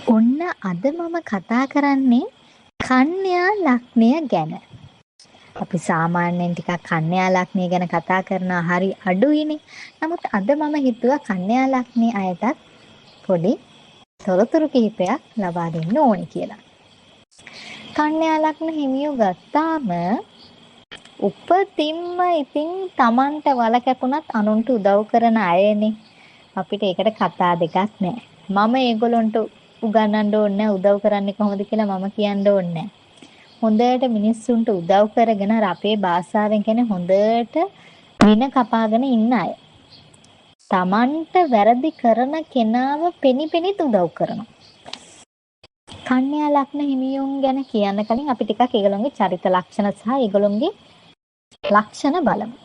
ඔන්න අද මම කතා කරන්නේ කන්‍යා ලග්නය ගැන. අපි සාමාන්‍යයෙන් ටිකක් කන්‍යා ලග්නය ගැන කතා කරනවා හරි අඩුයිනේ. නමුත් අද මම හිතුවා කන්‍යා ලග්නයේ අයටත් පොඩි තොරතුරු කිහිපයක් ලබා දෙන්න ඕනේ කියලා. කන්‍යා ලග්න හිමියෝ ගත්තාම උපතින්ම ඉතින් Tamanට වල කැපුණත් අනුන්ට උදව් කරන අයනේ. අපිට ඒකට කතා දෙකක් නැහැ. මම ඒගොල්ලන්ට උගන්වන්න ඕනේ උදව් කරන්නේ කොහොමද කියලා මම කියන්න ඕනේ. හොඳට මිනිස්සුන්ට උදව් කරගෙන අපේ භාෂාවෙන් කියන්නේ හොඳට වින කපාගෙන ඉන්න අය. Tamanට වැරදි කරන කෙනාව පෙනිපෙනිත් උදව් කරනවා. කන්‍යා ලග්න හිමියුන් ගැන කියන්න කලින් අපි ටිකක් ඒගොල්ලන්ගේ චරිත ලක්ෂණ සහ ඒගොල්ලන්ගේ ලක්ෂණ බලමු.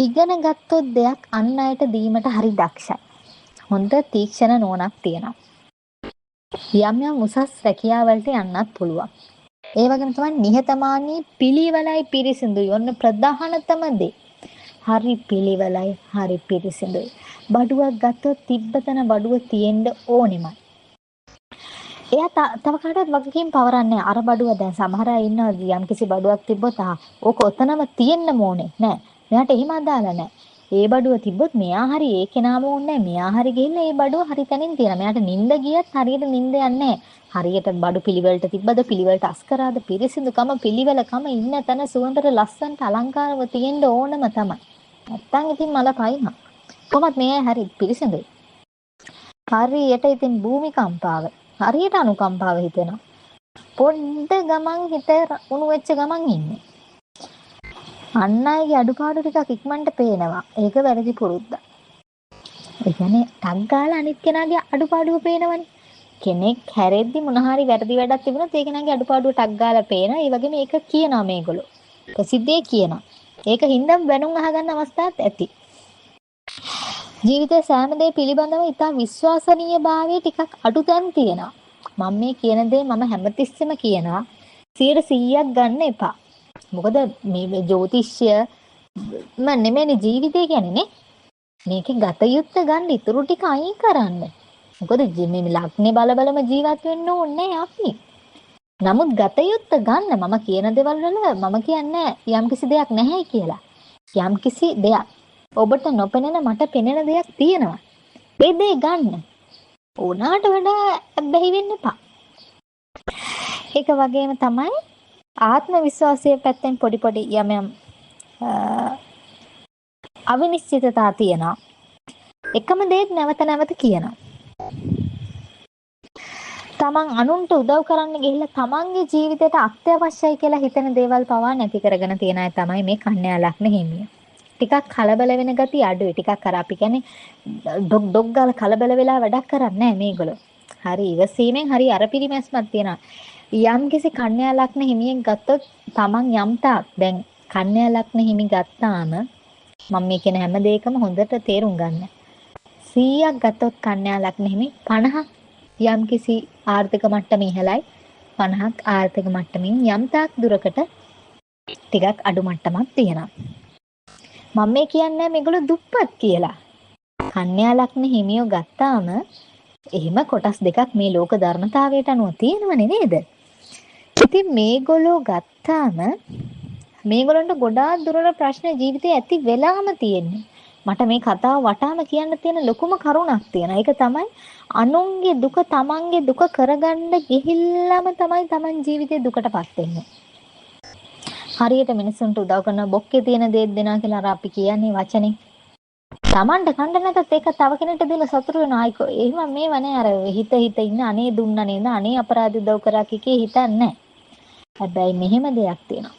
ඉගෙන ගත්තොත් දෙයක් අන් අයට දීමට හරි දක්ෂයි. හොඳ තීක්ෂණ නුවණක් තියෙනවා. යම් යම් උසස් රැකියාවලට යන්නත් පුළුවන්. ඒ වගේම තමයි නිහතමානී පිළිවෙලයි පිරිසිදුයි. ඔන්න ප්‍රධානතම දේ. හරි පිළිවෙලයි හරි පිරිසිදුයි. බඩුවක් ගත්තොත් තිබ්බතන බඩුව තියෙන්න ඕනෙමයි. එයා තව කාටවත් වගකීම් පවරන්නේ අර බඩුව දැන් සමහර අය ඉන්නවා යම් කිසි බඩුවක් තිබ්බොත් ඕක ඔතනම තියෙන්න ඕනේ නෑ. මෙයාට එහෙම අදාළ නෑ. ඒ බඩුව තිබ්බොත් මෙයා හරි ඒ කෙනාම ඕනේ නෑ. මෙයා හරි ගිහිල්ලා ඒ බඩුව හරි තැනින් තියනවා. මෙයාට නිින්ද ගියත් හරියට නිින්ද යන්නේ නෑ. හරියට බඩු පිළිවෙලට තිබ්බද පිළිවෙලට අස්කරාද පිරිසිදුකම පිළිවෙලකම ඉන්න තැන සුවඳට ලස්සනට අලංකාරව තියෙන්න ඕනම තමයි. නැත්තම් ඉතින් මල පයින්නවා. කොහොමත් මේ හරි පිරිසිදුයි. හරියට ඉතින් භූමිකම්පාව හරියට අනුකම්පාව හිතෙනවා. පොඩ්ඩ ගමන් හිත උණු වෙච්ච ගමන් ඉන්නේ. අන් අයගේ අඩුපාඩු ටිකක් ඉක්මනට පේනවා. ඒක වැරදි පුරුද්දක්. ඒ කියන්නේ ටක් ගාලා අනිත් කෙනාගේ අඩුපාඩුව පේනවනේ. කෙනෙක් හැරෙද්දි මොන හරි වැරදි වැඩක් තිබුණොත් ඒ කෙනාගේ අඩුපාඩුව ටක් ගාලා පේනවා. ඒ වගේම ඒක කියනවා මේගොල්ලෝ. ප්‍රසිද්ධියේ කියනවා. ඒක හින්දා බැනුම් අහගන්න අවස්ථාවක් ඇති. ජීවිතයේ සෑම දේ පිළිබඳව ඉතා විශ්වාසනීයභාවය ටිකක් අඩු තැන් තියෙනවා. මම මේ කියන දේ මම හැමතිස්සෙම කියනවා 100%ක් ගන්න එපා. මොකද මේ ජ්‍යොතිෂ්‍ය නෙමෙයි ජීවිතය කියන්නේ නේ. මේකේ ගත යුත්තේ ගන්න ඉතුරු ටික අයින් කරන්න. මොකද මේ ලග්නේ බලම ජීවත් වෙන්න ඕනේ අපි. නමුත් ගත යුත්තේ ගන්න මම කියන දේවල් වල මම කියන්නේ යම්කිසි දෙයක් නැහැයි කියලා. යම්කිසි දෙයක් ඔබට නොපෙනෙන මට පෙනෙන දෙයක් තියෙනවා. ඒ දේ ගන්න. ඕනාට වඩා බැහැ වෙන්න එපා. ඒක වගේම තමයි ආත්ම විශ්වාසයේ පැත්තෙන් පොඩි යම් අවිනිශ්චිතතා තියෙනවා. එකම දේ නැවත කියනවා. තමන් අනුන්ට උදව් කරන්න ගිහිල්ලා තමන්ගේ ජීවිතයට අත්‍යවශ්‍යයි කියලා හිතන දේවල් පවා නැති කරගෙන තියන අය තමයි මේ කන්‍යා ලග්න හිමියෝ. ටිකක් කලබල වෙන ගතිය අඩුයි. ටිකක් අර අපි කියන්නේ ඩොග් ගාලා කලබල වෙලා වැඩක් කරන්නේ නැහැ මේගොල්ලෝ. හරි ඉවසීමෙන් හරි අර පිරිමැස්මක් තියෙනවා. යම් කිසි කන්‍යා ලග්න හිමියෙක් ගත්තොත් තමන් යම් තාක් දැන් කන්‍යා ලග්න හිමි ගත්තාම මම මේ කියන හැම දෙයකම හොඳට තේරුම් ගන්න. 100ක් ගත්තොත් කන්‍යා ලග්න හිමි 50ක් යම් කිසි ආර්ථික මට්ටම ඉහළයි 50ක් ආර්ථික මට්ටමින් යම් තාක් දුරකට ටිකක් අඩු මට්ටමක් තියෙනවා. මම මේ කියන්නේ මේගොල්ලෝ දුප්පත් කියලා. කන්‍යා ලග්න හිමියෝ ගත්තාම එහෙම කොටස් දෙකක් මේ ලෝක ධර්මතාවයට අනුව තියෙනවනේ නේද? ඉතින් මේගොල්ලෝ ගත්තාම මේගොල්ලන්ට ගොඩාක් දුරට ප්‍රශ්න ජීවිතේ ඇති වෙලාම තියෙන්නේ. මට මේ කතාව වටාම කියන්න තියෙන ලොකුම කරුණක් තියෙනවා. ඒක තමයි අනුන්ගේ දුක තමන්ගේ දුක කරගන්න ගිහිල්ලාම තමයි තමන් ජීවිතේ දුකටපත් වෙන්නේ. හරියට මිනිස්සුන්ට උදව් කරන බොක්කේ තියෙන දේ දෙනවා කියලා අර අපි කියන්නේ වචනේ. තමන්ට කන්න නැතත් ඒක තව කෙනෙක්ට දීලා සතුටු වෙන ආයිකෝ. එහෙම මේව නෑ අර හිත ඉන්න අනේ දුන්නා නේද අනේ අපරාධ උදව් කරා කිකේ හිතන්නේ නෑ. හැබැයි මෙහෙම දෙයක් තියෙනවා.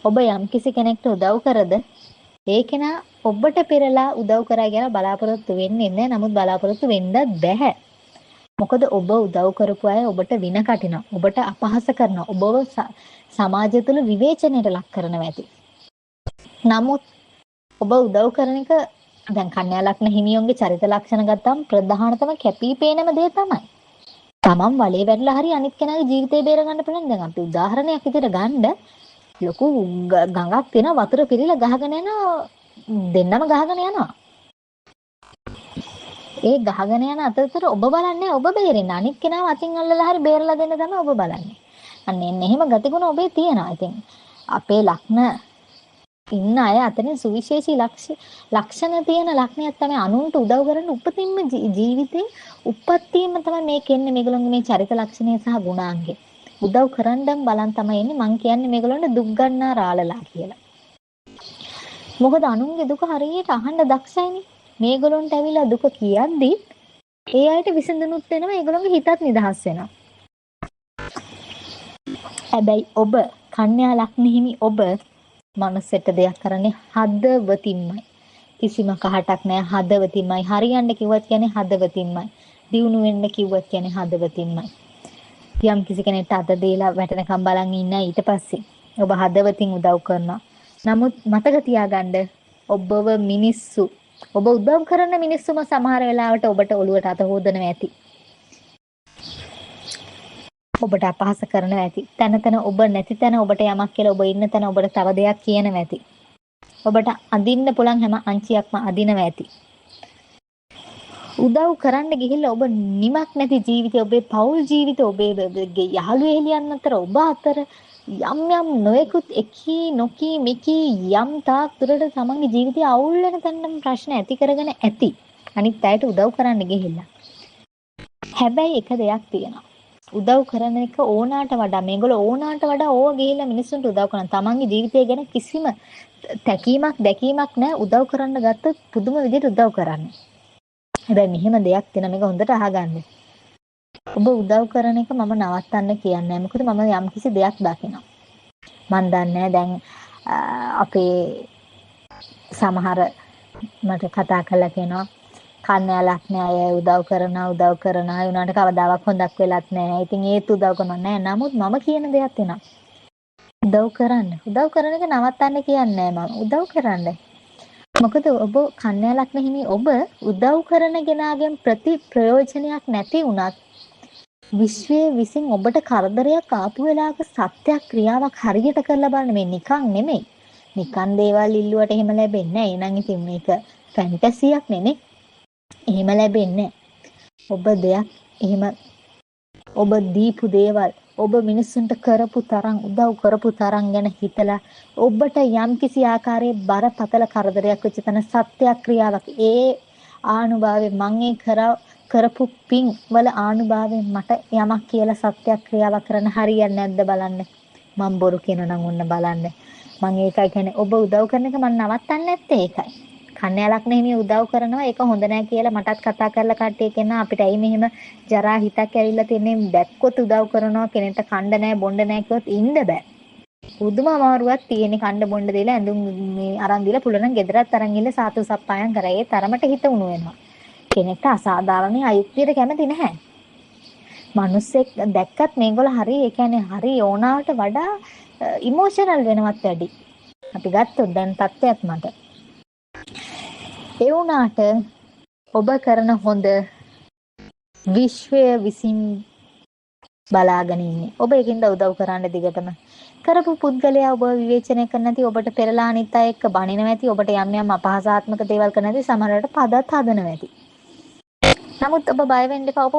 ඔබ යම් කිසි කෙනෙක්ට උදව් කරද ඒ කෙනා ඔබට පෙරලා උදව් කරා කියලා බලාපොරොත්තු වෙන්නේ නැහැ. නමුත් බලාපොරොත්තු වෙන්නත් බෑ. මොකද ඔබ උදව් කරපු අය ඔබට වින කටිනවා. ඔබට අපහාස කරනවා. ඔබව සමාජය තුළ විවේචනයට ලක් කරනවා ඇති. නමුත් ඔබ උදව් කරන එක දැන් කන්‍යා ලග්න හිමියන්ගේ චරිත ලක්ෂණ ගත්තාම ප්‍රධානතම කැපිපේනම දේ තමයි. තමන් වලේ වැටලා හරි අනිත් කෙනාගේ ජීවිතේ බේර ගන්න පුළුවන්. දැන් අපි උදාහරණයක් විදිහට ගන්න ලොකු ගඟක් තියෙන වතුර පිරීලා ගහගෙන යන දෙන්නම ගහගෙන යනවා. ඒ ගහගෙන යන අතරතුර ඔබ බලන්නේ ඔබ බේරෙන්න. අනිත් කෙනාව අතින් අල්ලලා හරි බේරලා දෙන්න තමයි ඔබ බලන්නේ. අන්න එන්න එහෙම ගතිගුණ ඔබේ තියෙනවා. ඉතින් අපේ ලක්න ඉන්න අය අතරින් සුවිශේෂී ලක්ෂණ තියෙන ලක්ෂණයක් තමයි අනුන්ට උදව් කරන උපතින්ම ජීවිතේ උපත්තියම තමයි මේකෙන්නේ මේගොල්ලන්ගේ මේ චරිත ලක්ෂණය සහ ගුණාංගය. උදව් කරන්නම් බලන් තමයි එන්නේ. මං කියන්නේ මේගොල්ලන්ට දුක් ගන්නා රාළලා කියලා. මොකද අනුන්ගේ දුක හරියට අහන්න දක්ෂයිනේ. මේගොල්ලන්ට ඇවිල්ලා දුක කියද්දි ඒ අයට විසඳුනුත් වෙනවා. ඒගොල්ලන්ගේ හිතත් නිදහස් වෙනවා. හැබැයි ඔබ කන්‍යා ලග්න හිමි ඔබ මනසට දෙයක් කරන්නේ හදවතින්මයි. කිසිම කහටක් නැහැ හදවතින්මයි. හරියන්න කිව්වත් කියන්නේ හදවතින්මයි. දියුණු වෙන්න කිව්වත් කියන්නේ හදවතින්මයි. යම් කිසි කෙනෙක්ට අත දීලා වැටෙනකම් බලන් ඉන්න ඊට පස්සේ ඔබ හදවතින් උදව් කරනවා. නමුත් මතක තියාගන්න ඔබව මිනිස්සු ඔබ උදව් කරන මිනිස්සුම සමහර වෙලාවට ඔබට ඔලුවට අත හොදනවා ඇති. ඔබට අපහාස කරනවා ඇති. තන ඔබ නැති තැන ඔබට යමක් කියලා ඔබ ඉන්න තැන ඔබට තව දෙයක් කියනවා ඇති. ඔබට අඳින්න පුළුවන් හැම අංචියක්ම අදිනවා ඇති. උදව් කරන්න ගිහිල්ලා ඔබ නිමක් නැති ජීවිතේ ඔබේ පෞල් ජීවිතේ ඔබේ යහළු එළියන් අතර ඔබ අතර යම් නොයෙකුත් එකී නොකී මිකී යම් තාක් දුරට තමන්ගේ ජීවිතය අවුල් වෙන තැනම ප්‍රශ්න ඇති කරගෙන ඇති. අනිත් අයට උදව් කරන්න ගිහිල්ලා. හැබැයි එක දෙයක් තියෙනවා. උදව් කරන එක ඕනාට වඩා මේගොල්ලෝ ඕනාට වඩා ඕව ගිහිල්ලා මිනිස්සුන්ට උදව් කරනවා. තමන්ගේ ජීවිතය ගැන කිසිම තැකීමක් දැකීමක් නැහැ. උදව් කරන්න ගත්තොත් පුදුම විදිහට උදව් කරන්නේ. හැබැයි මෙහෙම දෙයක් තියෙනවා මේක හොඳට අහගන්න. ඔබ උදව් කරන එක මම නවත්තන්න කියන්නේ නැහැ. මොකද මම යම්කිසි දෙයක් දකිනවා. මන් දන්නේ දැන් අපේ සමහර මට කතා කරලා කියනවා කන්‍යා ලග්න අය උදව් කරනවා ඒ උනාට කවදාවත් හොඳක් වෙලත් නැහැ. ඉතින් ඒත් උදව් කරනවා නෑ. නමුත් මම කියන දෙයක් තියෙනවා. උදව් කරන්න. උදව් කරන එක නවත්තන්න කියන්නේ නෑ මම. උදව් කරන්න. මොකද ඔබ කන්‍යා ලග්න හිමි ඔබ උදව් කරන කෙනාගෙන් ප්‍රයෝජනයක් නැති වුණත් විශ්වයේ විසින් ඔබට කරදරයක් ආපු වෙලාවක සත්‍ය ක්‍රියාවක් හරියට කරලා බලන්න මේ නිකන් නෙමෙයි. නිකන් දේවල් ඉල්ලුවට එහෙම ලැබෙන්නේ නැහැ. එහෙනම් ඉතින් මේක ෆැන්ටසියක් නෙනේ. එහෙම ලැබෙන්නේ ඔබ දෙයක් එහෙම ඔබ දීපු දේවල් ඔබ මිනිස්සුන්ට කරපු තරම් උදව් කරපු තරම් ගැන හිතලා ඔබට යම්කිසි ආකාරයේ බරපතල කරදරයක් වෙච්ච තැන සත්‍ය ක්‍රියාවක් ඒ ආනුභාවයෙන් මම ඒ කරපු පින් වල ආනුභාවයෙන් මට යමක් කියලා සත්‍ය ක්‍රියාවක් කරන්න හරියන්නේ නැද්ද බලන්න. මම බොරු කියනවා නම් ඔන්න බලන්න. මම ඒකයි කියන්නේ ඔබ උදව් කරන එක මම නවත්තන්නේ නැත්තේ ඒකයි. කන්‍යා ලග්න හිමිය උදව් කරනවා ඒක හොඳ නැහැ කියලා මටත් කතා කරලා කට්ටිය කියනවා අපිට ඇයි මෙහෙම ජරා හිතක් ඇවිල්ලා තින්නේ දැක්කොත් උදව් කරනවා කෙනෙක්ට කණ්ඩ නැහැ බොණ්ඩ නැහැ කිව්වොත් ඉන්න බෑ. පුදුම අමාරුවක් තියෙන්නේ කණ්ඩ බොණ්ඩ දීලා ඇඳුම් මේ අරන් දීලා පුළුවන් ගෙදරත් අරන් ගිහලා සාතු සප්පායම් කරා. ඒ තරමට හිත උණු වෙනවා. කෙනෙක්ට අසාධාරණ අයුක්තියට කැමති නැහැ. මිනිස්සෙක් දැක්කත් මේගොල්ලෝ හරි ඒ කියන්නේ හරි ඕනාවට වඩා ඉමෝෂනල් වෙනවත් වැඩි. අපි ගත්තොත් දැන් තත්ත්වයක් මට. ඒ වුණාට ඔබ කරන හොඳ විශ්වය විසින් බලාගෙන ඉන්නේ. ඔබ ඒකින්ද උදව් කරන්න දිගටම. කරපු පුද්ගලයා ඔබ විවේචනය කරන්නේ නැති ඔබට පෙරලා අනිත් අය එක්ක බනිනවා ඇති ඔබට යම් යම් අපහාසාත්මක දේවල් කරන්නේ නැති සමහරවිට පදත් හදනවා ඇති. නමුත් ඔබ බය වෙන්න එපා. ඔබ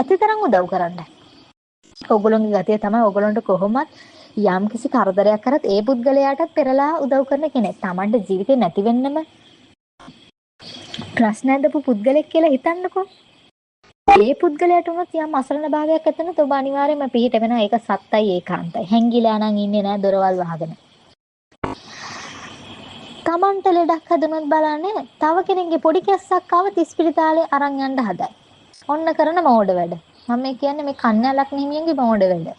ඇතිතරම් උදව් කරන්න. ඔයගොල්ලෝගේ ගතිය තමයි ඔයගොල්ලන්ට කොහොමත් යම් කිසි කරදරයක් කරත් ඒ පුද්ගලයාටත් පෙරලා උදව් කරන කෙනෙක්. Tamanට ජීවිතේ නැති වෙන්නම ප්‍රශ්න ඇදපු පුද්ගලෙක් කියලා හිතන්නකෝ. ඒ පුද්ගලයාට උනත් යම් අසරණ භාවයක් ඇතනොත් ඔබ අනිවාර්යයෙන්ම පිළිහිට වෙනවා. ඒක සත්තයි ඒකාන්තයි. හැංගිලා නම් ඉන්නේ නැහැ දොරවල් වහගෙන. Tamanට ලෙඩක් හදුනොත් බලන්නේ තව කෙනෙක්ගේ පොඩි කැස්සක් ආව තිස්පිරිතාලේ අරන් යන්න හදයි. ඔන්න කරන මෝඩ වැඩ. මම කියන්නේ මේ කන්‍යා ලග්න හිමියන්ගේ මෝඩ වැඩ.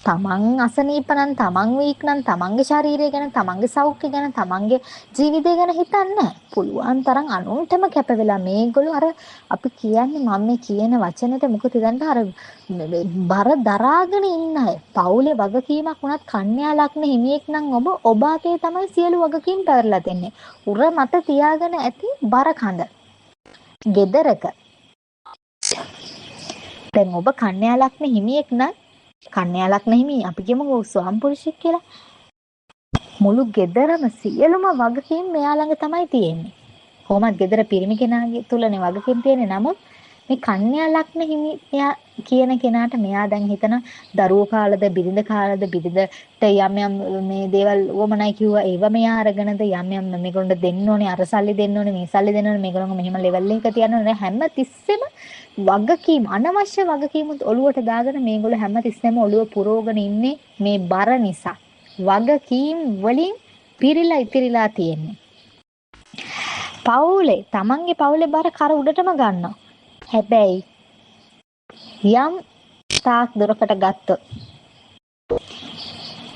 තමන් අසනීප නම් තමන් වීක් නම් තමන්ගේ ශරීරය ගැන තමන්ගේ සෞඛ්‍ය ගැන තමන්ගේ ජීවිතය ගැන හිතන්නේ පුළුවන් තරම් අනුන්ටම කැප වෙලා මේගොල්ලෝ අර අපි කියන්නේ මම මේ කියන වචනෙට මොකද දැන් අර බර දරාගෙන ඉන්න අය පවුලේ වගකීමක් වුණත් කන්‍යා ලග්න හිමියෙක් නම් ඔබ අතේ තමයි සියලු වගකීම් පැවරලා තින්නේ උර මත තියාගෙන ඇති බර කඳ ගෙදරක දැන් ඔබ කන්‍යා ලග්න හිමියෙක් නම් කන්‍යා ලග්න හිමි අපි කියමු ස්වාම පුරුෂයෙක් කියලා. මුළු ගෙදරම සියලුම වගකීම් මෙයා ළඟ තමයි තියෙන්නේ. කොහොමද gedara පිරිමි කෙනාගේ තුලනේ වගකීම් තියෙන්නේ. නමුත් මේ කන්‍යා ලග්න හිමි එයා කියන කෙනාට මෙයා දැන් හිතන දරුවෝ කාලද බිරිඳ කාලද බිරිඳට යම් යම් මේ දේවල් වමනයි කිව්වා ඒව මෙයා අරගෙනද යම් යම් මේගොල්ලන්ට දෙන්න ඕනේ අර සල්ලි දෙන්න ඕනේ මේ සල්ලි දෙන්න ඕනේ මේගොල්ලෝ මෙහෙම ලෙවල් එකක තියන්න ඕනේ හැම තිස්සෙම වගකීම් අනවශ්‍ය වගකීම් ඔළුවට දාගෙන මේගොල්ලෝ හැම තිස්සෙම ඔළුව පුරවගෙන ඉන්නේ මේ බර නිසා වගකීම් වලින් පිරීලා ඉතිරිලා තියෙන්නේ පවුලේ තමන්ගේ පවුලේ බර කර උඩටම ගන්නවා හැබැයි යම් තාක් දුරකට ගත්තොත්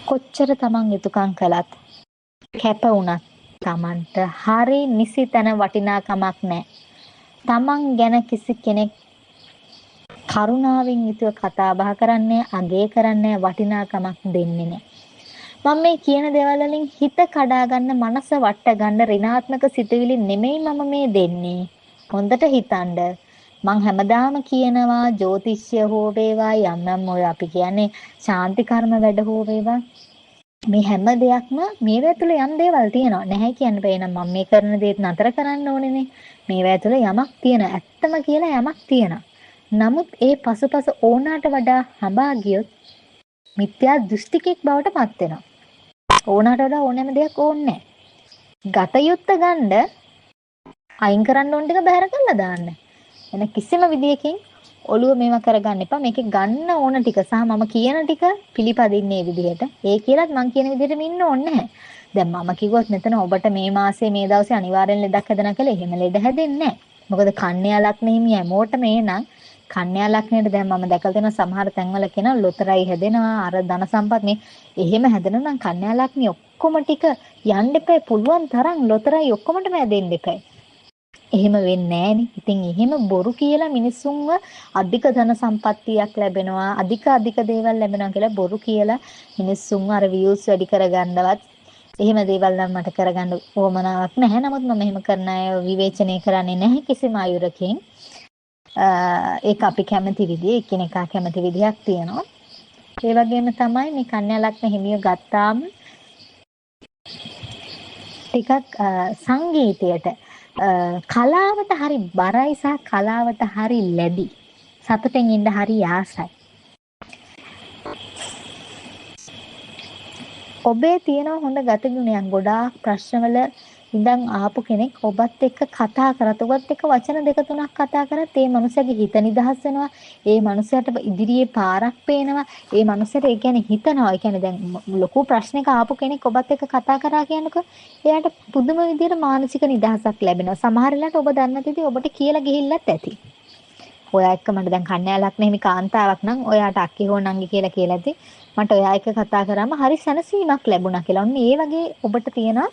කොච්චර තමන් යුතුයකම් කළත් කැප වුණත් තමන්ට හරි නිසි තැන වටිනාකමක් නැහැ. තමන් ගැන කිසි කෙනෙක් කරුණාවෙන් යුතුව කතා බහ කරන්නේ අගය කරන්නේ වටිනාකමක් දෙන්නේ නැහැ. මම මේ කියන දේවල් වලින් හිත කඩා ගන්න මනස වට ගන්න ඍණාත්මක සිතුවිලි නෙමෙයි මම මේ දෙන්නේ. හොඳට හිතන්න මං හැමදාම කියනවා ජ්‍යොතිෂ්‍ය හෝ වේවා යම් ඔය අපි කියන්නේ ශාන්ති කර්ම වැඩ හෝ වේවා මේ හැම දෙයක්ම මේවා තුළ යම් දේවල් තියෙනවා නැහැ කියන්න බෑ නම් මම මේ කරන දේත් නතර කරන්න ඕනේනේ මේවා තුළ යමක් තියෙනවා ඇත්තම කියලා යමක් තියෙනවා නමුත් ඒ පසුපස ඕනාට වඩා හඹා ගියොත් මිත්‍යා දෘෂ්ටිකෙක් බවට පත් වෙනවා ඕනාට වඩා ඕනෑම දෙයක් ඕනේ නැහැ ගතයුත්ත ගන්න අයින් කරන්න ඕන ටික බැහැර කරලා දාන්න එන කිසිම විදියකින් ඔළුව මේවා කරගන්න එපා. මේකේ ගන්න ඕන ටික සහ මම කියන ටික පිළිපදින්නේ විදිහට. ඒ කියලාත් මම කියන විදිහටම ඉන්න ඕනේ නැහැ. දැන් මම කිව්වොත් මෙතන ඔබට මේ මාසේ මේ දවසේ අනිවාර්යෙන් ලෙඩක් හැදෙනවා කියලා එහෙම ලෙඩ හැදෙන්නේ නැහැ. මොකද කන්‍යා ලග්න හිමි හැමෝටම එනං කන්‍යා ලග්නයේ දැන් මම දැකලා තියෙනවා සමහර තැන්වල කියන ලොතරැයි හැදෙනවා අර ධන සම්පත් මේ එහෙම හැදෙනවා නම් කන්‍යා ලග්නේ ඔක්කොම ටික යන්න එපා පුළුවන් තරම් ලොතරැයි ඔක්කොමටම හැදෙන්න එපා. එහෙම වෙන්නේ නැහනේ. ඉතින් එහෙම බොරු කියලා මිනිස්සුන්ව අධික ධන සම්පත්තියක් ලැබෙනවා, අධික දේවල් ලැබෙනවා කියලා බොරු කියලා මිනිස්සුන්ව අර views වැඩි කරගන්නවත් එහෙම දේවල් නම් මට කරගන්න ඕමනාවක් නැහැ. නමුත් මම එහෙම කරන අය විවේචනය කරන්නේ නැහැ කිසිම අයුරකින්. ඒක අපි කැමති විදිය, එකිනෙකා කැමති විදියක් තියෙනවා. ඒ වගේම තමයි මේ කන්‍යා ලග්න හිමිය ගත්තාම ටිකක් සංගීතයට කලාවට හරි බරයි සහ කලාවට හරි ලැබි සතුටෙන් ඉන්න හරි ආසයි ඔබේ තියෙන හොඳ ගතිගුණයක් ගොඩාක් ප්‍රශ්නවල ඉඳන් ආපු කෙනෙක් ඔබත් එක්ක කතා කරත් ඔබත් එක්ක වචන දෙක තුනක් කතා කරත් ඒ මනුස්සයාගේ හිත නිදහස් වෙනවා ඒ මනුස්සයාට ඉදිරියේ පාරක් පේනවා ඒ මනුස්සයාට ඒ කියන්නේ හිතනවා ඒ කියන්නේ දැන් ලොකු ප්‍රශ්නයක ආපු කෙනෙක් ඔබත් එක්ක කතා කරා කියනකො එයාට පුදුම විදියට මානසික නිදහසක් ලැබෙනවා සමහර වෙලාවට ඔබ දන්නේ නැති ඉතින් ඔබට කියලා ගිහිල්ලත් ඇති ඔයා එක්ක මට දැන් කන්‍යා ලග්න හිමි කාන්තාවක් නම් ඔයාට අක්කි හෝ නංගි කියලා ඇති මට ඔයා එක්ක කතා කරාම හරි සැනසීමක් ලැබුණා කියලා. ඔන්න ඒ වගේ ඔබට තියෙන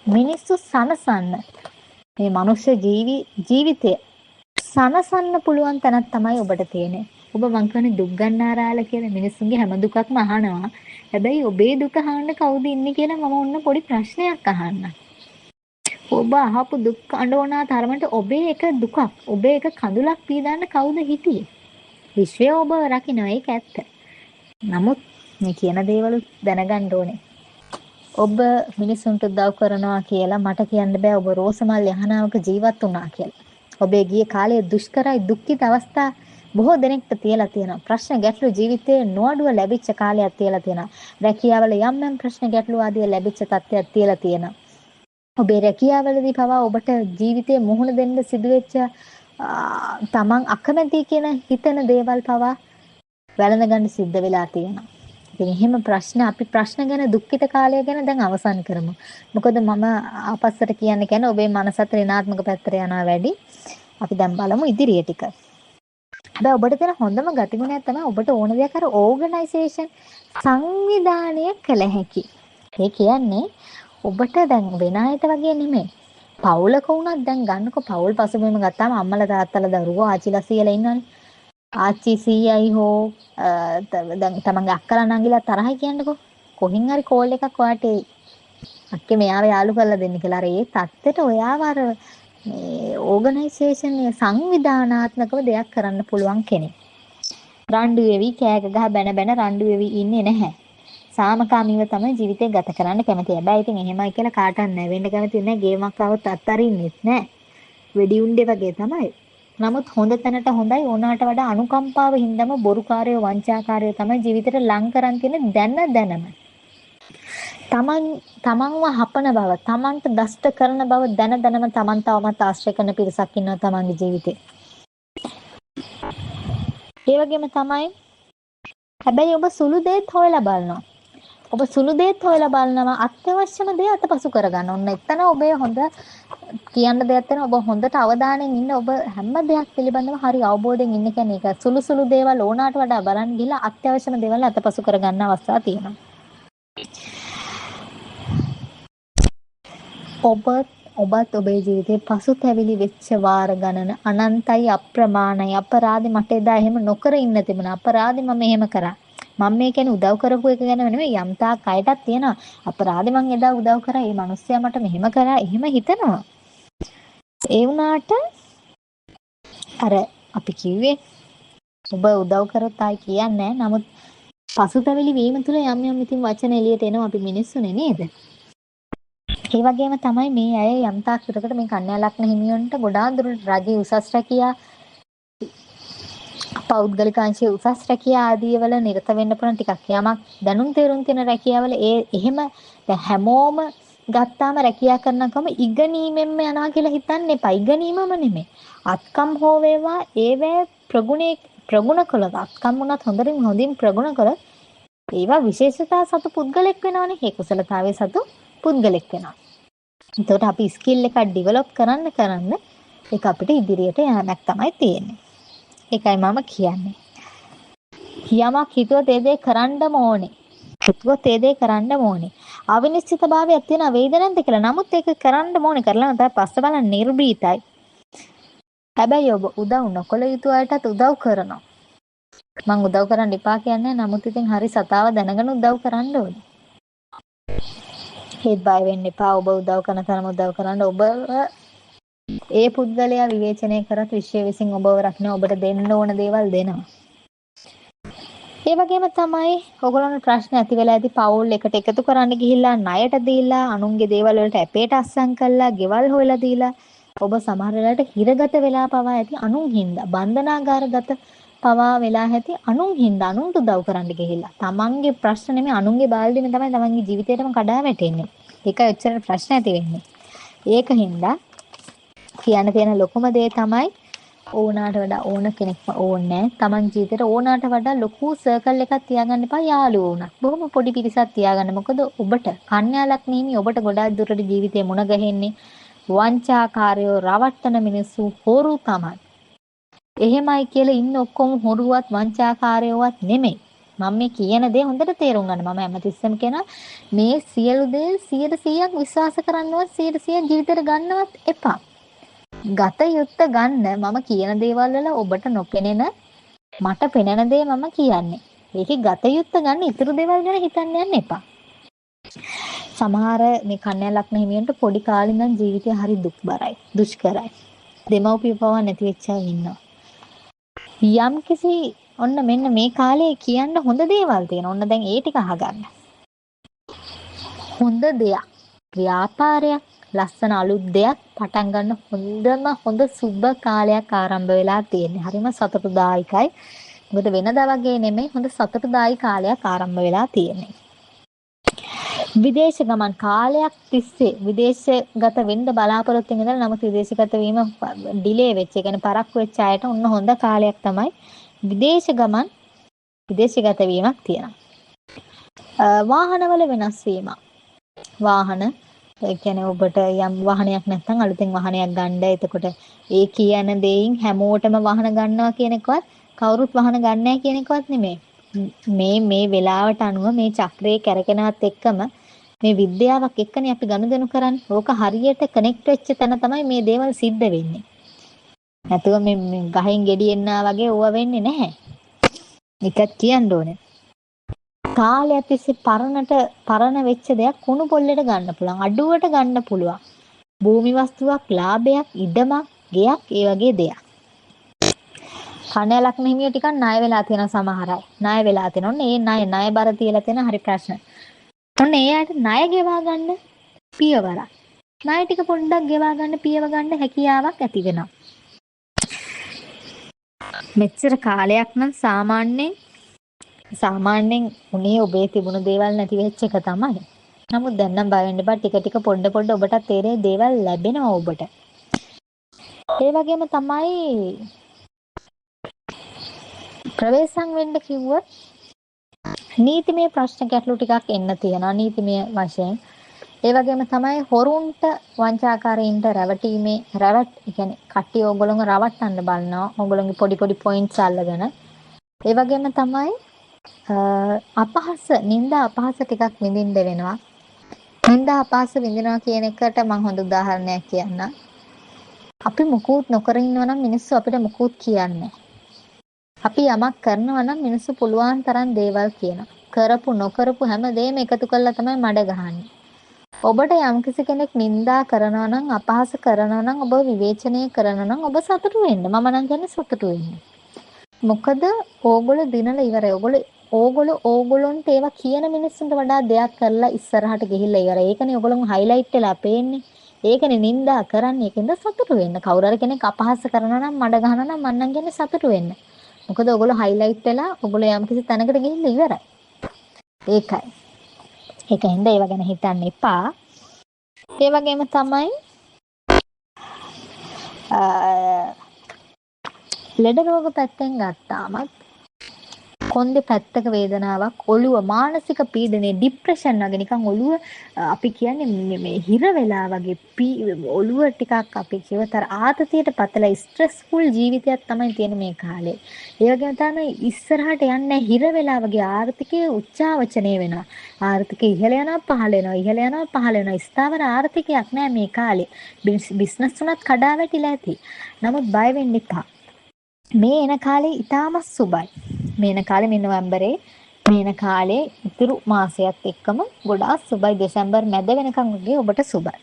මිනිස්සු සනසන්න මේ මනුෂ්‍ය ජීවිතය සනසන්න පුළුවන් තැනක් තමයි ඔබට තියෙන්නේ. ඔබ මං කියන්නේ දුක් ගන්නාරාල කියලා මිනිස්සුන්ගේ හැම දුකක්ම අහනවා. හැබැයි ඔබේ දුක අහන්න කවුද ඉන්නේ කියලා මම ඔන්න පොඩි ප්‍රශ්නයක් අහන්න. ඔබ අහපු දුක් අඬවනා තරමට ඔබේ එක දුකක්, ඔබේ එක කඳුලක් පීදාන්න කවුද හිටියේ? විශ්වය ඔබ රකින්න ඒක ඇත්ත. නමුත් මේ කියන දේවල් දැනගන්න ඕනේ. ඔබ මිනිසුන්ට උදව් කරනවා කියලා මට කියන්න බෑ ඔබ රෝසමල් යහනාවක ජීවත් වුණා කියලා. ඔබේ ගිය කාලයේ දුෂ්කරයි දුක්ඛිත අවස්ථා බොහෝ දෙනෙක්ට තියලා තියෙනවා. ප්‍රශ්න ගැටළු ජීවිතයේ නොඅඩුව ලැබිච්ච කාලයක් තියලා තියෙනවා. රැකියාවල යම් ප්‍රශ්න ගැටළු ආදී ලැබිච්ච තත්ත්වයක් තියලා තියෙනවා. ඔබේ රැකියාවලදී පවා ඔබට ජීවිතේ මුහුණ දෙන්න සිදුවෙච්ච තමන් අකමැති කියන හිතන දේවල් පවා වැළඳ ගන්න සිද්ධ වෙලා තියෙනවා. ඉතින් එහෙම ප්‍රශ්න අපි ප්‍රශ්න ගැන දුක්ඛිත කාලය ගැන දැන් අවසන් කරමු. මොකද මම ආපස්සට කියන්නේ ඔබේ මනසත් ඍණාත්මක පැත්තට යනවා වැඩි. අපි දැන් බලමු ඉදිරිය ටික. හැබැයි ඔබට තියෙන හොඳම ගතිගුණයක් තමයි ඔබට ඕන දෙයක් අර ඕගනයිසේෂන් සංවිධානය කළ හැකි. ඒ කියන්නේ ඔබට දැන් වෙන අයට වගේ නෙමෙයි. පවුලක වුණත් දැන් ගන්නකො පවුල් පසුබිම ගත්තාම අම්මලා තාත්තලා දරුවෝ ආච්චිලා සීයලා ඉන්නවනේ. ආච්චි සීයයි හෝ දැන් තමන්ගේ අක්කලා නංගිලා තරහයි කියන්නකො. කොහින් හරි කෝල් එකක් ඔයාට අක්කේ මෙයාව යාළු කරලා දෙන්න කියලා. අර ඒ තත්ත්වෙට ඔයාව අර මේ ඕගනයිසේෂන් සංවිධානාත්මකව දෙයක් කරන්න පුළුවන් කෙනෙක්. රණ්ඩු වෙවි කෑක ගහ බැන බැන රණ්ඩු වෙවි ඉන්නේ නැහැ. සාමකාමීව තමයි ජීවිතේ ගත කරන්න කැමති. හැබැයි ඉතින් එහෙමයි කියලා කාටවත් නැවෙන්න කැමති නැහැ. ගේමක් આવොත් අත්හරින්නෙත් නැහැ. වෙඩි උණ්ඩේ වගේ තමයි. නමුත් හොඳ තැනට හොඳයි ඕනාට වඩා අනුකම්පාව හින්දාම බොරුකාරයෝ වංචාකාරයෝ තමයි ජීවිතේට ලං කරන් තියෙන දැනම. තමන්ව හපන බව, තමන්ට දෂ්ට කරන බව දැනම තමන් තවමත් ආශ්‍රය කරන පිරිසක් ඉන්නවා තමන්ගේ ජීවිතේ. ඒ වගේම තමයි හැබැයි ඔබ සුළු දේත් හොයලා බලනවා. ඔබ සුළු දේත් හොයලා බලනවා අත්‍යවශ්‍යම දේ අතපසු කරගන්න. ඔන්න එතන ඔබේ හොඳ කියන්න දෙයක් තියෙනවා. ඔබ හොඳට අවධානයෙන් ඉන්න ඔබ හැම දෙයක් පිළිබඳව හරි අවබෝධයෙන් ඉන්න කියන්නේ ඒක. සුළු දේවල් ඕනාට වඩා බලන් ගිහලා අත්‍යවශ්‍යම දේවල් අතපසු කරගන්න අවස්ථා තියෙනවා. ඔබත් ඔබේ ජීවිතේ පසුතැවිලි වෙච්ච වාර ගණන අනන්තයි අප්‍රමාණයි. අපරාධි මට එදා එහෙම නොකර ඉන්න තිබුණා. අපරාධි මම එහෙම කරා. මම මේ කියන්නේ උදව් කරපු එක ගැන නෙමෙයි යම් තාක් අයටත් තියෙනවා. අපරාධි මං එදා උදව් කරා. මේ මිනිස්සයා මට මෙහෙම කරා. එහෙම හිතනවා. ඒ වුණාට අර අපි කිව්වේ ඔබ උදව් කරත් ආයි කියන්නේ නැහැ. නමුත් පසුතැවිලි වීම තුළ යම් ඉතින් වචන එළියට එනවා. අපි මිනිස්සුනේ නේද? ඒ වගේම තමයි මේ අය යම් තාක් දුරකට මේ කන්‍යා ලග්න හිමියන්ට ගොඩාක් දුරට රජයේ උසස් රැකියා පෞද්ගලික අංශයේ උසස් රැකියා ආදී වල නිරත වෙන්න පුළුවන් ටිකක් යමක් දැනුම් තේරුම් තියෙන රැකියාවල එහෙම දැන් හැමෝම ගත්තාම රැකියා කරනකම ඉගෙනීමෙන්ම යනවා කියලා හිතන්න එපා. ඉගෙනීමම නෙමෙයි. අත්කම් හෝ වේවා ඒවැ ප්‍රගුණ කළොත් අත්කම් වුණත් හොඳින් ප්‍රගුණ කළොත් ඒවා විශේෂතා සතු පුද්ගලෙක් වෙනවනේ. ඒ කුසලතාවයේ සතු පුද්ගලෙක් වෙනවා. එතකොට අපි ස්කිල් එකක් ඩෙවලොප් කරන්න ඒක අපිට ඉදිරියට යෑමක් තමයි තියෙන්නේ. ඒකයි මම කියන්නේ. යමක් හිතුවොත් ඒ දේ කරන්නම ඕනේ. හිතුවොත් ඒ දේ කරන්නම ඕනේ. අවිනිශ්චිතභාවයක් තියෙන වේද නැද්ද කියලා. නමුත් ඒක කරන්නම ඕනේ. කරලා තමයි පස්ස බලන්න නිර්භීතයි. හැබැයි ඔබ උදව් නොකළ යුතු අයටත් උදව් කරනවා. මං උදව් කරන්න එපා කියන්නේ නමුත් ඉතින් හරි සතාව දැනගෙන උදව් කරන්න ඕනේ. ඒත් බය වෙන්න එපා. ඔබ උදව් කරන තරම උදව් කරන්න. ඔබ ඒ පුද්ගලයා විවේචනය කරත් විශ්වය විසින් ඔබව රකින්න ඔබට දෙන්න ඕන දේවල් දෙනවා. ඒ වගේම තමයි ඔයගොල්ලන්ට ප්‍රශ්න ඇති වෙලා ඇති පවුල් එකට එකතු කරන්න ගිහිල්ලා ණයට දීලා අනුන්ගේ දේවල් වලට ඇපේට අස්සම් කළා ගෙවල් හොයලා දීලා ඔබ සමහර වෙලාවට හිරගත වෙලා පවා ඇති අනුන් හින්දා බන්ධනාගාරගත පවා වෙලා ඇති අනුන් හින්දා අනුන්ට උදව් කරන්න ගිහිල්ලා තමන්ගේ ප්‍රශ්න නෙමෙයි අනුන්ගේ බාල්දියම තමයි තමන්ගේ ජීවිතේටම කඩා වැටෙන්නේ. ඒකයි ඔච්චර ප්‍රශ්න ඇති වෙන්නේ. ඒක හින්දා කියන්න තියෙන ලොකුම දේ තමයි ඕනාට වඩා ඕන කෙනෙක්ම ඕනේ. තමන් ජීවිතේට ඕනාට වඩා ලොකු සර්කල් එකක් තියාගන්න එපා යාළුවෝ උනත්. බොහොම පොඩි පිරිසක් තියාගන්න. මොකද ඔබට කන්‍යා ලග්නෙහිමි ඔබට ගොඩාක් දුරට ජීවිතේ මුණ ගැහෙන්නේ වංචාකාරයෝ රවට්ටන මිනිස්සු හොරු තමයි. එහෙමයි කියලා ඉන්න ඔක්කොම හොරුවත් වංචාකාරයෝවත් නෙමෙයි. මම මේ කියන දේ හොඳට තේරුම් ගන්න. මම හැමතිස්සෙම කියනවා මේ සියලු දේ 100% විශ්වාස කරන්නවත් 100% ජීවිතේට ගන්නවත් එපා. ගත යුත්ත ගන්න මම කියන දේවල් වල ඔබට නොපෙනෙන මට පෙනෙන දේ මම කියන්නේ. ඒකේ ගත යුත්ත ගන්න ඉතුරු දේවල් ගැන හිතන්න යන්න එපා. සමහර මේ කන්‍යා ලග්න හිමියන්ට පොඩි කාලේ ඉඳන් ජීවිතය හරි දුක්බරයි, දුෂ්කරයි. දෙමව්පිය පවා නැති වෙච්ච අය ඉන්නවා. යම්කිසි ඔන්න මෙන්න මේ කාලේ කියන්න හොඳ දේවල් තියෙනවා. ඔන්න දැන් ඒ ටික අහගන්න. හොඳ දෙයක්, ව්‍යාපාරයක්, ලස්සන අලුත් දෙයක් පටන් ගන්න හොඳ සුබ කාලයක් ආරම්භ වෙලා තියෙන්නේ. හරිම සතුටුදායකයි. මොකද වෙනදා වගේ නෙමෙයි හොඳ සතුටුදායි කාලයක් ආරම්භ වෙලා තියෙන්නේ. විදේශ ගමන් කාලයක් තිස්සේ විදේශගත වෙන්න බලාපොරොත්තු වෙන ඉඳලා නමුත් විදේශගත වීම ඩිලේ වෙච්ච, ඒ කියන්නේ පරක්කු වෙච්ච අයට ඔන්න හොඳ කාලයක් තමයි විදේශ ගමන් විදේශගත වීමක් තියෙනවා. වාහනවල වෙනස් වීම. වාහන ඒ කියන්නේ ඔබට යම් වාහනයක් නැත්නම් අලුතෙන් වාහනයක් ගන්න. එතකොට ඒ කියන දෙයින් හැමෝටම වාහන ගන්නවා කියන එකවත් කවුරුත් වාහන ගන්න නැහැ කියන එකවත් නෙමෙයි. මේ වෙලාවට අනුව මේ චක්‍රයේ කැරකෙනවත් එක්කම මේ විද්‍යාවක් එක්කනේ අපි ගනුදෙනු කරන්නේ. ඕක හරියට කනෙක්ට් වෙච්ච තැන තමයි මේ දේවල් සිද්ධ වෙන්නේ. නැතුව මේ ගහෙන් ගෙඩි එන්නා වගේ ඕවා වෙන්නේ නැහැ. ඒකත් කියන්න ඕනේ. කාලයක් තිස්සේ පරණ වෙච්ච දෙයක් කුණු පොල්ලෙට ගන්න පුළුවන්. අඩුවට ගන්න පුළුවන්. භූමි වස්තුවක්, ලාභයක්, ඉඩමක්, ගෙයක් ඒ වගේ දෙයක්. කණ්‍යා ලග්න හිමියෝ ටිකක් ණය වෙලා තියෙන සමහර අය. ණය වෙලා තියෙනවා. ඔන්න ඒ ණය බර තියලා තියෙන හරි ප්‍රශ්න. ඔන්න ඒ අයට ණය ගෙවා ගන්න පියවර. ණය ටික පොඩ්ඩක් ගෙවා ගන්න පියව ගන්න හැකියාවක් ඇති වෙනවා. මෙච්චර කාලයක් නම් සාමාන්‍යයෙන් උනේ ඔබේ තිබුණු දේවල් නැති වෙච්ච එක තමයි. නමුත් දැන් නම් බය වෙන්න එපා. ටික ටික පොඩ ඔබට තේරෙයි දේවල් ලැබෙනවා ඔබට. ඒ වගේම තමයි ප්‍රවේශම් වෙන්න කිව්වොත් නීතිමය ප්‍රශ්න ගැටලු ටිකක් එන්න තියෙනවා නීතිමය වශයෙන්. ඒ වගේම තමයි හොරුන්ට වංචාකාරයින්ට කියන්නේ කට්ටිය ඕගොල්ලෝව රවට්ටන්න බලනවා. ඕගොල්ලෝගේ පොඩි පොයින්ට්ස් අල්ලගෙන. ඒ වගේම තමයි නිന്ദා අපහාස ටිකක් විඳින්න වෙනවා. නිന്ദා අපහාස විඳිනවා කියන එකට මම හොඳ උදාහරණයක් කියන්නම්. අපි මුකුත් නොකර ඉන්නවා නම් මිනිස්සු අපිට මුකුත් කියන්නේ. අපි යමක් කරනවා නම් මිනිස්සු පුළුවන් තරම් දේවල් කියනවා. කරපු නොකරපු හැම දෙයක්ම එකතු කරලා තමයි මඩ ගහන්නේ. ඔබට යම්කිසි කෙනෙක් නිඳා කරනවා නම් අපහාස කරනවා නම් ඔබ විවේචනය කරනවා නම් ඔබ සතුටු වෙන්න. මම නම් කියන්නේ සතුටු වෙන්න. මොකද ඕගොල්ලෝ දිනලා ඉවරයි. ඕගොල්ලොන්ට ඒවා කියන මිනිස්සුන්ට වඩා දෙයක් කරලා ඉස්සරහට ගිහිල්ලා ඉවරයි. ඒකනේ ඕගොල්ලෝ හයිලයිට් වෙලා පේන්නේ. ඒකනේ නිඳා කරන්නේ. ඒකෙන්ද සතුටු වෙන්න. කවුරු හරි කෙනෙක් අපහාස කරනවා නම් මඩ ගහනවා නම් මම නම් කියන්නේ සතුටු වෙන්න. මොකද ඕගොල්ලෝ හයිලයිට් වෙලා ඕගොල්ලෝ යම්කිසි තැනකට ගිහිල්ලා ඉවරයි. ඒකයි. ඒකින්ද ඒව ගැන හිතන්න එපා. ඒ වගේම තමයි ලෙඩ රෝග පැත්තෙන් ගත්තාමත් කොන්දේ පැත්තක වේදනාවක්, ඔළුව මානසික පීඩනය, ડિප්‍රෙෂන් වගේ නිකන් ඔළුව අපි කියන්නේ මේ හිර වෙලා වගේ ඔළුව ටිකක් අපි කියවතර ආතතියට පතලා ස්ට්‍රෙස්ෆුල් ජීවිතයක් තමයි තියෙන මේ කාලේ. ඒ වගේම තමයි ඉස්සරහට යන්නේ හිර වෙලා වගේ ආර්ථිකයේ උච්චාවචනය වෙනවා. ආර්ථිකය ඉහළ යනවා පහළ වෙනවා, ඉහළ යනවා පහළ වෙනවා. ස්ථාවර ආර්ථිකයක් නෑ මේ කාලේ. බිස්නස් උනත් කඩා වැටිලා ඇති. නමුත් බය වෙන්න එපා. මේ එන කාලේ ඊටාම සුබයි. මේ එන කාලේ මේ නොවැම්බරේ මේ එන කාලේ ඉතුරු මාසයත් එක්කම ගොඩාක් සුබයි. දෙසැම්බර් මැද වෙනකන් වගේ ඔබට සුබයි.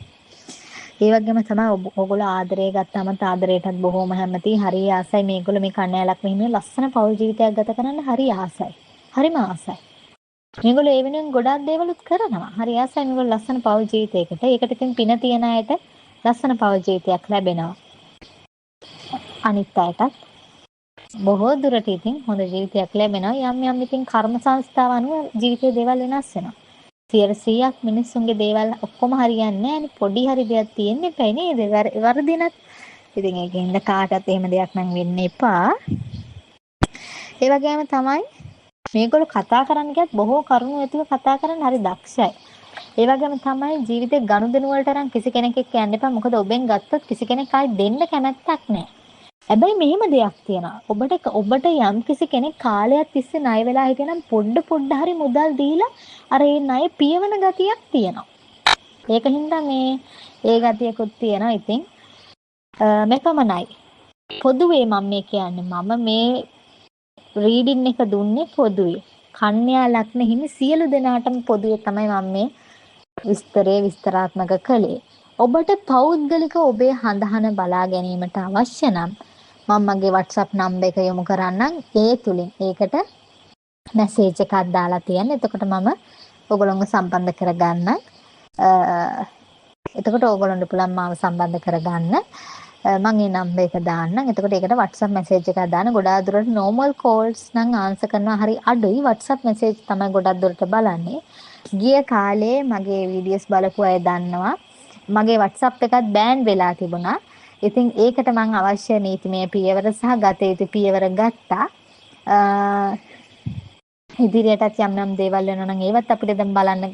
ඒ වගේම තමයි ඔයගොල්ලෝ ආදරය ගත්තාම ආදරයටත් බොහොම හැමතියි. හරි ආසයි මේගොල්ලෝ මේ කණ්‍යාලක් මෙහිම ලස්සන පෞල් ජීවිතයක් ගත කරන්න හරි ආසයි. හරිම ආසයි. මේගොල්ලෝ ඒ වෙනුවෙන් ගොඩාක් දේවලුත් කරනවා. හරි ආසයි මේගොල්ලෝ ලස්සන පෞල් ජීවිතයකට. ඒකට ඉතින් පින තියන අයට ලස්සන පෞල් ජීවිතයක් ලැබෙනවා. අනිත් අයටත් බොහෝ දුරට ඉතින් හොඳ ජීවිතයක් ලැබෙනවා. යම් ඉතින් කර්ම සංස්ථාව අනුව ජීවිතේ දේවල් වෙනස් වෙනවා. 100%ක් මිනිස්සුන්ගේ දේවල් ඔක්කොම හරියන්නේ නැහැ. පොඩි හරි දෙයක් තියෙන්න එපා නේද? වර්ධිනත්. ඉතින් ඒකෙන්ද කාටවත් එහෙම දෙයක් නම් වෙන්න එපා. ඒ වගේම තමයි මේගොල්ලෝ කතා කරන්න ගියත් බොහෝ කරුණු ඇතුව කතා කරන්න හරි දක්ෂයි. ඒ වගේම තමයි ජීවිතේ ගනුදෙනු වලට අරන් කිසි කෙනෙක් එක්ක යන්න එපා. මොකද ඔබෙන් ගත්තොත් කිසි කෙනෙක් ආයි දෙන්න කැමැත්තක් නැහැ. හැබැයි මෙහෙම දෙයක් තියෙනවා. ඔබට යම් කිසි කෙනෙක් කාලයක් තිස්සේ ණය වෙලා හිටියනම් පොඩ හරි මුදල් දීලා අර ඒ ණය පියවන ගතියක් තියෙනවා. ඒකින්ද ඒ ගතියකුත් තියෙනවා. ඉතින් මෙපමණයි. පොදුවේ මම මේ කියන්නේ මම මේ රීඩින් එක දුන්නේ පොදුවේ. කන්‍යා ලග්න හිමි සියලු දෙනාටම පොදුවේ තමයි මම මේ විස්තරාත්මක කළේ. ඔබට පෞද්ගලික ඔබේ හඳහන බලා ගැනීමට අවශ්‍ය නම් මම මගේ WhatsApp නම්බර් එක යොමු කරන්නම්. ඒ තුලින් ඒකට මැසේජ් එකක් දාලා තියන්න. එතකොට මම ඔයගොල්ලෝව සම්බන්ධ කරගන්න. එතකොට ඔයගොල්ලන්ට පුළුවන් මාව සම්බන්ධ කරගන්න. මම මේ නම්බර් එක දාන්නම්. එතකොට ඒකට WhatsApp මැසේජ් එකක් දාන්න. ගොඩාක් දුරට normal calls නම් ආන්සර් කරනවා හරි අඩුයි. WhatsApp මැසේජ් තමයි ගොඩක් දුරට බලන්නේ. ගිය කාලේ මගේ වීඩියෝස් බලපු අය දන්නවා. මගේ WhatsApp එකත් බෑන් වෙලා තිබුණා. ඉතින් ඒකට මම අවශ්‍ය නීතිමය පියවර සහ ගත යුතු පියවර ගත්තා. ඉදිරියටත් යම් දේවල් වෙනවා නම් ඒවත් අපිට දැන් බලන්න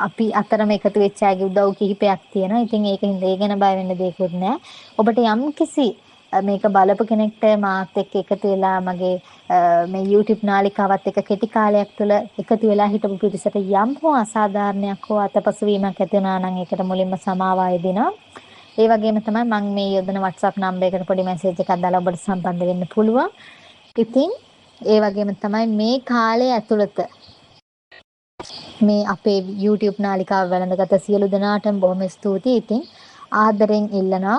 අපි අතරම එකතු වෙච්ච අයගේ උදව් කිහිපයක් තියෙනවා. ඉතින් ඒකින් ඒ ගැන බය වෙන්න දෙයක්වත් නැහැ. ඔබට යම්කිසි මේක බලපු කෙනෙක්ට මාත් එක්ක එකතු වෙලා මගේ මේ YouTube නාලිකාවත් එක්ක කෙටි කාලයක් තුළ එකතු වෙලා හිටපු පිරිසට යම් හෝ අසාධාරණයක් හෝ අතපසුවීමක් ඇති වුණා නම් ඒකට මුලින්ම සමාව ආයදිනවා. ඒ වගේම තමයි මම මේ යොදන WhatsApp නම්බර් එකට පොඩි මැසේජ් එකක් දාලා ඔබට සම්බන්ධ වෙන්න පුළුවන්. ඉතින් ඒ වගේම තමයි මේ කාලය ඇතුළත මේ අපේ YouTube නාලිකාව වැළඳගත සියලු දෙනාටම බොහොම ස්තුතියි. ඉතින් ආදරෙන් ඉල්ලනවා